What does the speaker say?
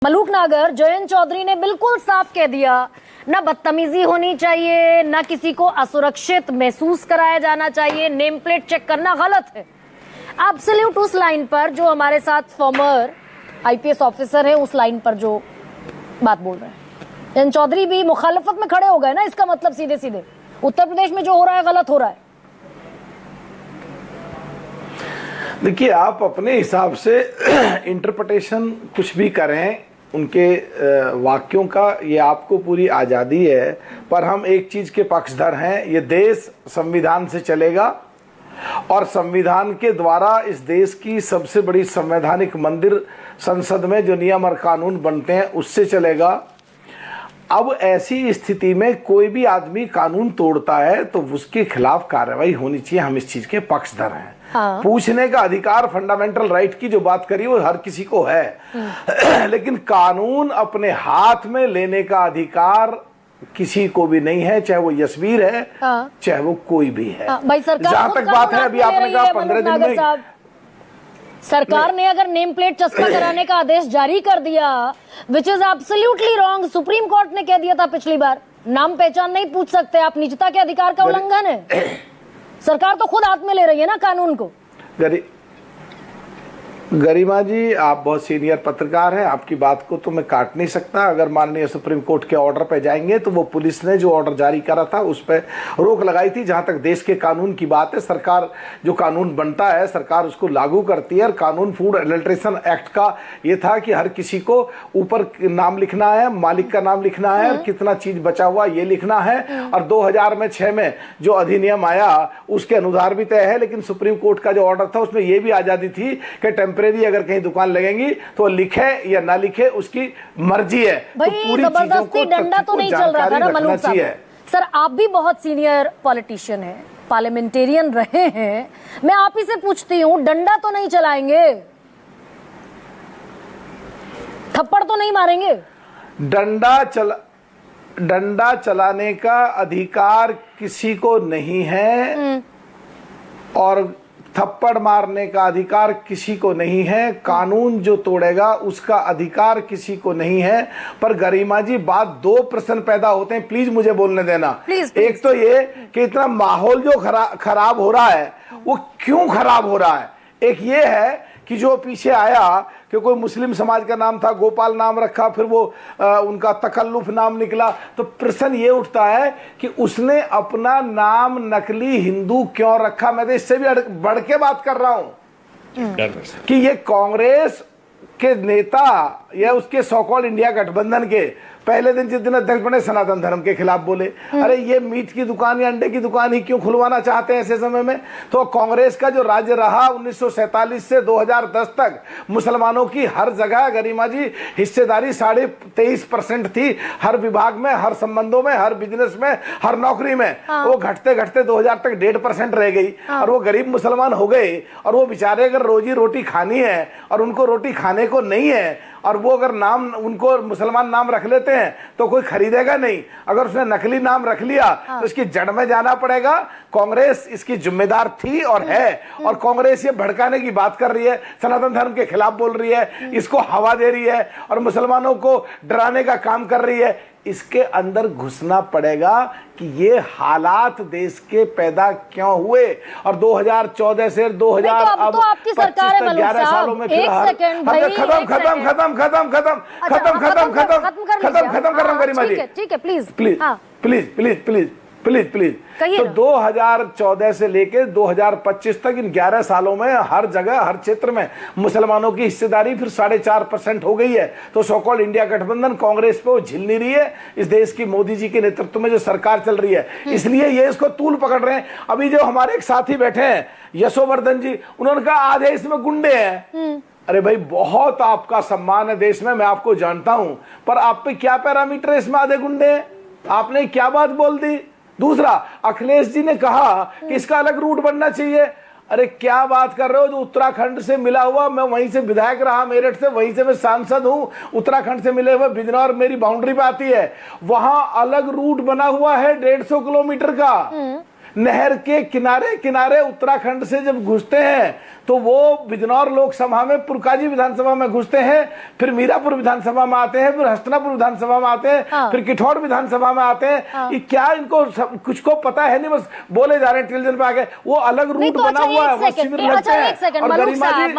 मलूक नागर जयंत चौधरी ने बिल्कुल साफ कह दिया, ना बदतमीजी होनी चाहिए, ना किसी को असुरक्षित महसूस कराया जाना चाहिए, नेम प्लेट चेक करना गलत है। आप सल्यूट उस लाइन पर जो हमारे साथ फॉर्मर आईपीएस ऑफिसर है, उस लाइन पर जो बात बोल रहे हैं। जयंत चौधरी भी मुखालफत में खड़े हो गए ना, इसका मतलब सीधे सीधे उत्तर प्रदेश में जो हो रहा है गलत हो रहा है। देखिए, आप अपने हिसाब से इंटरप्रिटेशन कुछ भी करें उनके वाक्यों का, ये आपको पूरी आज़ादी है, पर हम एक चीज़ के पक्षधर हैं। ये देश संविधान से चलेगा और संविधान के द्वारा इस देश की सबसे बड़ी संवैधानिक मंदिर संसद में जो नियम और कानून बनते हैं उससे चलेगा। अब ऐसी स्थिति में कोई भी आदमी कानून तोड़ता है तो उसके खिलाफ कार्रवाई होनी चाहिए। हम इस चीज के पक्षधर हैं। हाँ। पूछने का अधिकार, फंडामेंटल राइट की जो बात करी वो हर किसी को है, लेकिन कानून अपने हाथ में लेने का अधिकार किसी को भी नहीं है, चाहे वो यशवीर है, हाँ। चाहे वो कोई भी है। भाई सरकार जहां तक बात है, अभी आपने कहा 15 दिन में सरकार ने अगर नेम प्लेट चस्पा कराने का आदेश जारी कर दिया, which is absolutely wrong. Supreme court ने कह दिया था पिछली बार, नाम पहचान नहीं पूछ सकते आप, निजता के अधिकार का उल्लंघन है। सरकार तो खुद हाथ में ले रही है ना कानून को। गरिमा जी, आप बहुत सीनियर पत्रकार हैं, आपकी बात को तो मैं काट नहीं सकता। अगर माननीय सुप्रीम कोर्ट के ऑर्डर पे जाएंगे तो वो पुलिस ने जो ऑर्डर जारी करा था उस पर रोक लगाई थी। जहां तक देश के कानून की बात है, सरकार जो कानून बनता है सरकार उसको लागू करती है। और कानून फूड एडल्ट्रेशन एक्ट का ये था कि हर किसी को ऊपर नाम लिखना है, मालिक का नाम लिखना है, कितना चीज बचा हुआ ये लिखना है। और 2006 में जो अधिनियम आया उसके अनुसार भी तय है, लेकिन सुप्रीम कोर्ट का जो ऑर्डर था उसमें यह भी आजादी थी कि अगर कहीं दुकान लगेंगी तो लिखे या ना लिखे उसकी मर्जी है। भाई तो जबरदस्ती डंडा तो नहीं चल रहा था ना मलूक साहब। सर, आप भी बहुत सीनियर पॉलिटिशियन हैं, पार्लियामेंटेरियन रहे हैं, मैं आप ही से पूछती हूँ, डंडा तो नहीं चलाएंगे, थप्पड़ तो नहीं मारेंगे? डंडा चलाने का अधिकार किसी को नहीं है और थप्पड़ मारने का अधिकार किसी को नहीं है। कानून जो तोड़ेगा उसका अधिकार किसी को नहीं है। पर गरिमा जी, बात दो प्रश्न पैदा होते हैं, प्लीज मुझे बोलने देना। प्लीज। एक तो ये कि इतना माहौल जो खराब हो रहा है वो क्यों खराब हो रहा है। एक ये है कि जो पीछे आया कि कोई मुस्लिम समाज का नाम था, गोपाल नाम रखा, फिर वो उनका तकल्लुफ नाम निकला, तो प्रश्न ये उठता है कि उसने अपना नाम नकली हिंदू क्यों रखा। मैं तो इससे भी बढ़ के बात कर रहा हूं कि ये कांग्रेस के नेता या उसके सो कॉल्ड इंडिया गठबंधन के पहले दिन जिस दिन अध्यक्ष बने सनातन धर्म के खिलाफ बोले। अरे ये मीट की दुकान या अंडे की दुकान ही क्यों खुलवाना चाहते हैं ऐसे समय में। तो कांग्रेस का जो राज्य रहा 1947 से 2010 तक, मुसलमानों की हर जगह गरिमा जी हिस्सेदारी 23.5% थी, हर विभाग में, हर संबंधों में, हर बिजनेस में, हर नौकरी में। वो घटते घटते 2000 तक 1.5% रह गई और वो गरीब मुसलमान हो गए। और वो बेचारे अगर रोजी रोटी खानी है और उनको रोटी खाने को नहीं है और वो अगर नाम उनको मुसलमान नाम रख लेते हैं तो कोई खरीदेगा नहीं। अगर उसने नकली नाम रख लिया तो इसकी जड़ में जाना पड़ेगा। कांग्रेस इसकी जिम्मेदार थी और है, और कांग्रेस ये भड़काने की बात कर रही है, सनातन धर्म के खिलाफ बोल रही है, इसको हवा दे रही है और मुसलमानों को डराने का काम कर रही है। इसके अंदर घुसना पड़ेगा कि ये हालात देश के पैदा क्यों हुए और 2014 से 2000 अब तो आपकी सरकार है मलूक साहब, एक सेकंड भाई, खत्म कर रहा हूं गरिमा जी। ठीक है, please please please please please please please. तो 2014 से लेकर 2025 तक इन 11 सालों में हर जगह, हर क्षेत्र में मुसलमानों की हिस्सेदारी फिर 4.5% हो गई है। तो सो कॉल्ड इंडिया गठबंधन कांग्रेस पे वो झिल नहीं रही है इस देश की मोदी जी के नेतृत्व में जो सरकार चल रही है, इसलिए ये इसको तूल पकड़ रहे हैं। अभी जो हमारे एक साथी बैठे हैं यशोवर्धन जी, उन्होंने कहा आधे इसमें गुंडे हैं। अरे भाई, बहुत आपका सम्मान है देश में, मैं आपको जानता हूं, पर आप पे क्या पैरामीटर है इसमें आधे गुंडे हैं? आपने क्या बात बोल दी? दूसरा, अखिलेश जी ने कहा कि इसका अलग रूट बनना चाहिए। अरे क्या बात कर रहे हो? जो उत्तराखंड से मिला हुआ, मैं वहीं से विधायक रहा मेरठ से, वहीं से मैं सांसद हूं, उत्तराखंड से मिले हुए बिजनौर मेरी बाउंड्री पे आती है, वहां अलग रूट बना हुआ है 150 किलोमीटर का। नहर के किनारे किनारे उत्तराखंड से जब घुसते हैं तो वो बिजनौर लोकसभा में, पुरकाजी विधानसभा में घुसते हैं, फिर मीरापुर विधानसभा में आते हैं, फिर हस्तिनापुर विधानसभा में आते हैं, हाँ। फिर किठौड़ विधानसभा में आते हैं। हाँ। ये क्या इनको कुछ को पता है नहीं, बस बोले जा रहे हैं टेलीविजन पे आके। वो अलग रूट नहीं तो बना अच्छा हुआ है, एक वो सेकंड, शिविर लगते अच्छा हैं। एक सेकंड और मलूक गरिमा जी साहब